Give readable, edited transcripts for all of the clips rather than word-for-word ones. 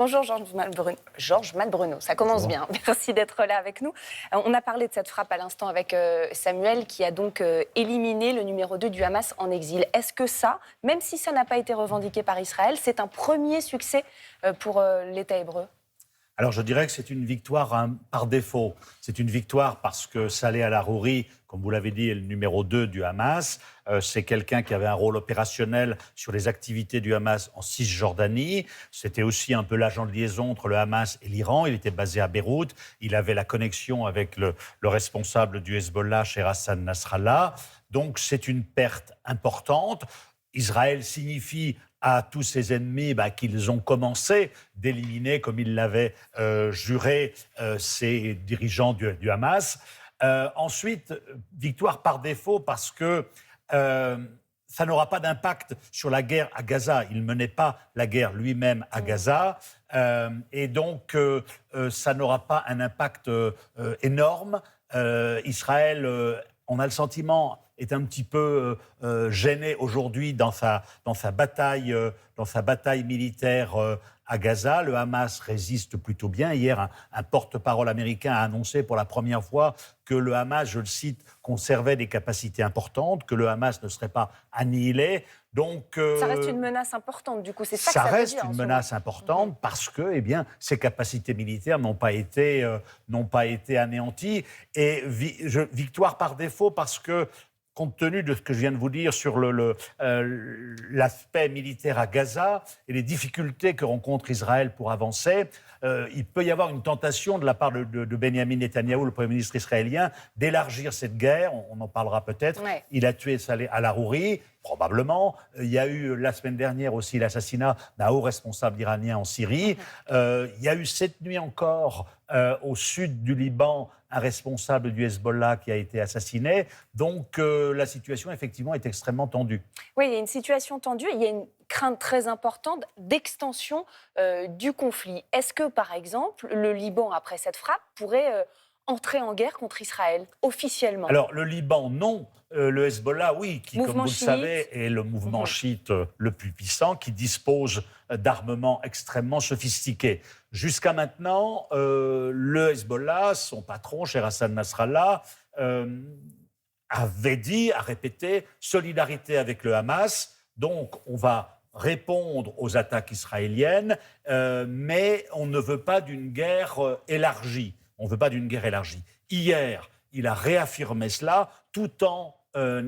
Bonjour Georges Malbruno, ça commence bien. Merci d'être là avec nous. On a parlé de cette frappe à l'instant avec Samuel qui a donc éliminé le numéro 2 du Hamas en exil. Est-ce que ça, même si ça n'a pas été revendiqué par Israël, c'est un premier succès pour l'État hébreu ? Alors je dirais que c'est une victoire par défaut. C'est une victoire parce que Saleh al-Arouri, comme vous l'avez dit, est le numéro 2 du Hamas. C'est quelqu'un qui avait un rôle opérationnel sur les activités du Hamas en Cisjordanie. C'était aussi un peu l'agent de liaison entre le Hamas et l'Iran. Il était basé à Beyrouth. Il avait la connexion avec le responsable du Hezbollah, Cher Hassan Nasrallah. Donc c'est une perte importante. Israël signifie à tous ses ennemis qu'ils ont commencé d'éliminer, comme il l'avait juré, ces dirigeants du Hamas. Ensuite, victoire par défaut parce que ça n'aura pas d'impact sur la guerre à Gaza. Il ne menait pas la guerre lui-même à Gaza. Et donc, ça n'aura pas un impact énorme. Israël, on a le sentiment, est un petit peu gêné aujourd'hui dans sa bataille militaire à Gaza. Le Hamas résiste plutôt bien. Hier, un porte-parole américain a annoncé pour la première fois que le Hamas, je le cite, conservait des capacités importantes, que le Hamas ne serait pas annihilé. Donc, ça reste une menace importante, du coup, c'est ça que ça veut dire. Ça reste une menace importante parce que, ses capacités militaires n'ont pas été anéanties. Et victoire par défaut parce que, compte tenu de ce que je viens de vous dire sur l'aspect militaire à Gaza et les difficultés que rencontre Israël pour avancer, il peut y avoir une tentation de la part de Benyamin Netanyahou, le Premier ministre israélien, d'élargir cette guerre. On en parlera peut-être. Ouais. Il a tué Saleh al-Arouri, probablement. Il y a eu la semaine dernière aussi l'assassinat d'un haut responsable iranien en Syrie. Il y a eu cette nuit encore au sud du Liban un responsable du Hezbollah qui a été assassiné. Donc la situation effectivement est extrêmement tendue. Oui, il y a une situation tendue. Il y a une crainte très importante d'extension du conflit. Est-ce que, par exemple, le Liban, après cette frappe, pourrait entrer en guerre contre Israël, officiellement ? Alors, le Liban, non. Le Hezbollah, oui, qui, mouvement comme vous chiite. le savez, est le mouvement chiite le plus puissant, qui dispose d'armements extrêmement sophistiqués. Jusqu'à maintenant, le Hezbollah, son patron, Cher Hassan Nasrallah, a répété solidarité avec le Hamas. Donc, on va répondre aux attaques israéliennes, mais on ne veut pas d'une guerre élargie. On ne veut pas d'une guerre élargie. Hier, il a réaffirmé cela tout en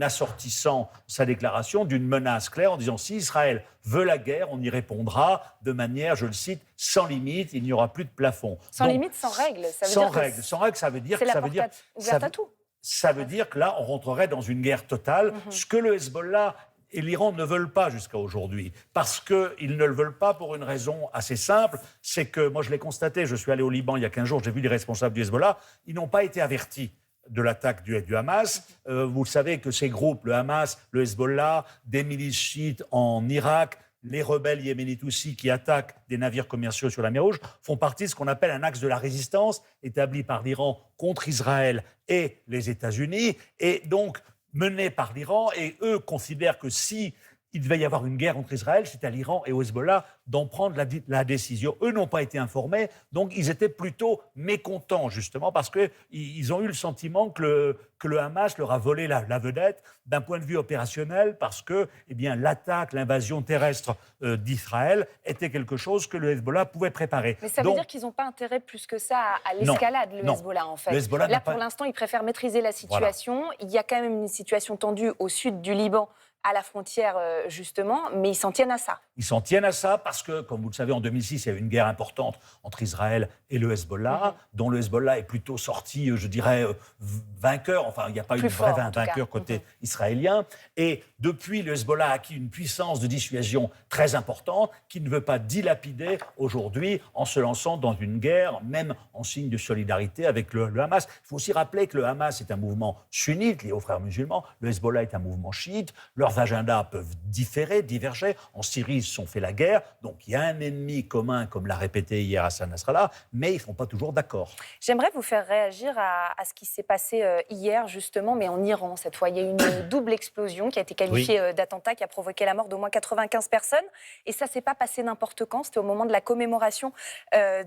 assortissant sa déclaration d'une menace claire en disant si Israël veut la guerre, on y répondra de manière, je le cite, sans limite, il n'y aura plus de plafond. Sans limite, sans règle. Sans règle, ça veut dire que c'est la porte ouverte à tout. Ça veut dire que là, on rentrerait dans une guerre totale, ce que le Hezbollah et l'Iran ne veulent pas jusqu'à aujourd'hui, parce qu'ils ne le veulent pas pour une raison assez simple, c'est que, moi je l'ai constaté, je suis allé au Liban il y a 15 jours, j'ai vu les responsables du Hezbollah, ils n'ont pas été avertis de l'attaque du Hamas. Vous savez que ces groupes, le Hamas, le Hezbollah, des milices chiites en Irak, les rebelles yéménites aussi qui attaquent des navires commerciaux sur la mer Rouge, font partie de ce qu'on appelle un axe de la résistance établi par l'Iran contre Israël et les États-Unis, et donc mené par l'Iran, et eux considèrent que si il devait y avoir une guerre entre Israël, c'est à l'Iran et au Hezbollah d'en prendre la décision. Eux n'ont pas été informés, donc ils étaient plutôt mécontents, justement, parce qu'ils ont eu le sentiment que le Hamas leur a volé la vedette d'un point de vue opérationnel, parce que l'attaque, l'invasion terrestre d'Israël était quelque chose que le Hezbollah pouvait préparer. Mais ça veut dire qu'ils n'ont pas intérêt plus que ça à l'escalade, le Hezbollah, en fait. Là, pour l'instant, ils préfèrent maîtriser la situation. Voilà. Il y a quand même une situation tendue au sud du Liban, à la frontière, justement, mais ils s'en tiennent à ça. Ils s'en tiennent à ça parce que, comme vous le savez, en 2006, il y a eu une guerre importante entre Israël et le Hezbollah, dont le Hezbollah est plutôt sorti, je dirais, vainqueur. Enfin, il n'y a pas eu de vrai vainqueur côté israélien. Et depuis, le Hezbollah a acquis une puissance de dissuasion très importante qu'il ne veut pas dilapider aujourd'hui en se lançant dans une guerre, même en signe de solidarité avec le Hamas. Il faut aussi rappeler que le Hamas est un mouvement sunnite lié aux frères musulmans. Le Hezbollah est un mouvement chiite. Leur leurs agendas peuvent diverger. En Syrie, ils se sont fait la guerre. Donc, il y a un ennemi commun, comme l'a répété hier Hassan Nasrallah, mais ils ne sont pas toujours d'accord. J'aimerais vous faire réagir à ce qui s'est passé hier, justement, mais en Iran, cette fois. Il y a eu une double explosion qui a été qualifiée d'attentat, qui a provoqué la mort d'au moins 95 personnes. Et ça ne s'est pas passé n'importe quand. C'était au moment de la commémoration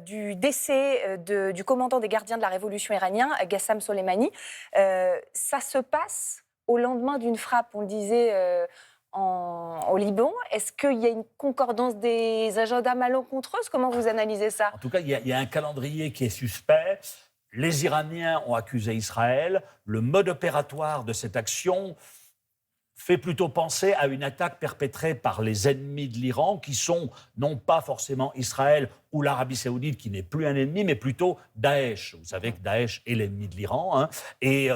du décès du commandant des gardiens de la révolution iranien, Qassem Soleimani. Ça se passe au lendemain d'une frappe, on le disait, au Liban. Est-ce qu'il y a une concordance des agendas malencontreuses? Comment vous analysez ça? En tout cas, il y a un calendrier qui est suspect. Les Iraniens ont accusé Israël. Le mode opératoire de cette action fait plutôt penser à une attaque perpétrée par les ennemis de l'Iran, qui sont non pas forcément Israël ou l'Arabie Saoudite, qui n'est plus un ennemi, mais plutôt Daesh. Vous savez que Daesh est l'ennemi de l'Iran. Hein. Et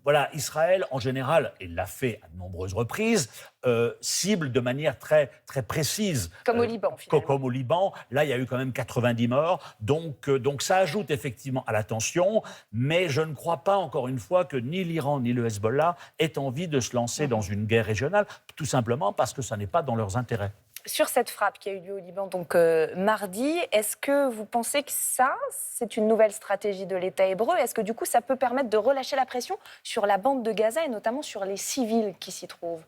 voilà, Israël, en général, et l'a fait à de nombreuses reprises, cible de manière très, très précise. Comme au Liban, finalement. Comme au Liban. Là, il y a eu quand même 90 morts. Donc ça ajoute effectivement à la tension. Mais je ne crois pas, encore une fois, que ni l'Iran ni le Hezbollah aient envie de se lancer dans une guerre régionale, tout simplement parce que ça n'est pas dans leurs intérêts. Sur cette frappe qui a eu lieu au Liban, donc mardi, est-ce que vous pensez que ça, c'est une nouvelle stratégie de l'État hébreu? Est-ce que du coup, ça peut permettre de relâcher la pression sur la bande de Gaza et notamment sur les civils qui s'y trouvent?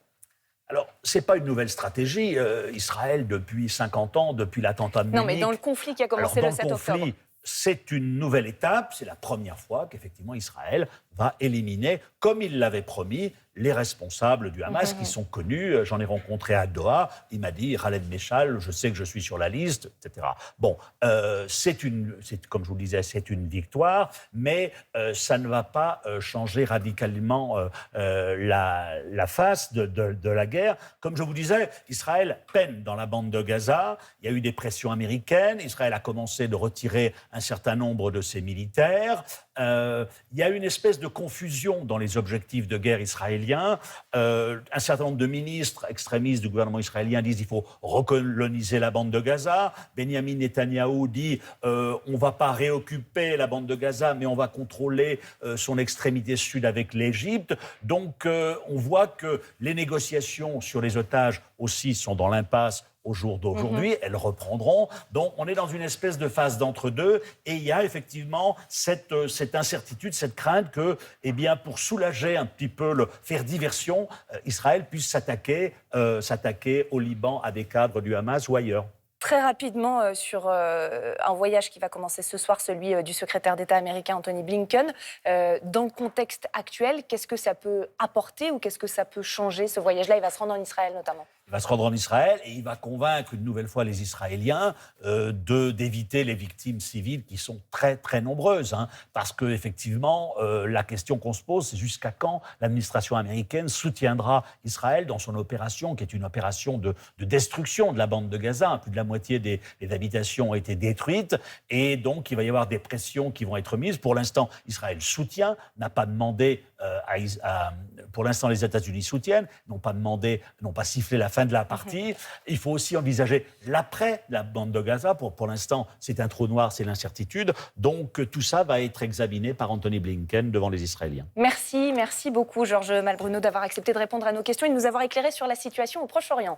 Alors, ce n'est pas une nouvelle stratégie. Israël, depuis 50 ans, depuis l'attentat de Munich... Non, mais dans le conflit qui a commencé le 7 octobre. C'est une nouvelle étape. C'est la première fois qu'effectivement Israël va éliminer, comme il l'avait promis, les responsables du Hamas qui sont connus. J'en ai rencontré à Doha. Il m'a dit, Khaled Meshal, je sais que je suis sur la liste, etc. Bon, comme je vous le disais, c'est une victoire, mais ça ne va pas changer radicalement la face de la guerre. Comme je vous disais, Israël peine dans la bande de Gaza. Il y a eu des pressions américaines. Israël a commencé de retirer un certain nombre de ses militaires. Il y a une espèce de confusion dans les objectifs de guerre israéliens. Un certain nombre de ministres extrémistes du gouvernement israélien disent qu'il faut recoloniser la bande de Gaza. Benjamin Netanyahou dit on ne va pas réoccuper la bande de Gaza, mais on va contrôler son extrémité sud avec l'Égypte. Donc on voit que les négociations sur les otages aussi sont dans l'impasse au jour d'aujourd'hui, elles reprendront. Donc, on est dans une espèce de phase d'entre-deux et il y a effectivement cette incertitude, cette crainte que, eh bien, pour soulager un petit peu, faire diversion, Israël puisse s'attaquer au Liban à des cadres du Hamas ou ailleurs. Très rapidement sur un voyage qui va commencer ce soir, celui du secrétaire d'État américain Anthony Blinken. Dans le contexte actuel, qu'est-ce que ça peut apporter ou qu'est-ce que ça peut changer, ce voyage-là? Il va se rendre en Israël notamment. Il va se rendre en Israël et il va convaincre une nouvelle fois les Israéliens d'éviter les victimes civiles qui sont très, très nombreuses. Hein, parce qu'effectivement, la question qu'on se pose, c'est jusqu'à quand l'administration américaine soutiendra Israël dans son opération, qui est une opération de destruction de la bande de Gaza. Plus de la moitié des habitations ont été détruites et donc il va y avoir des pressions qui vont être mises. Pour l'instant, Israël soutient, n'a pas demandé pour l'instant, les États-Unis soutiennent, n'ont pas sifflé la fin de la partie. Il faut aussi envisager l'après la bande de Gaza. Pour l'instant, c'est un trou noir, c'est l'incertitude. Donc, tout ça va être examiné par Anthony Blinken devant les Israéliens. Merci beaucoup, Georges Malbruno, d'avoir accepté de répondre à nos questions et de nous avoir éclairé sur la situation au Proche-Orient.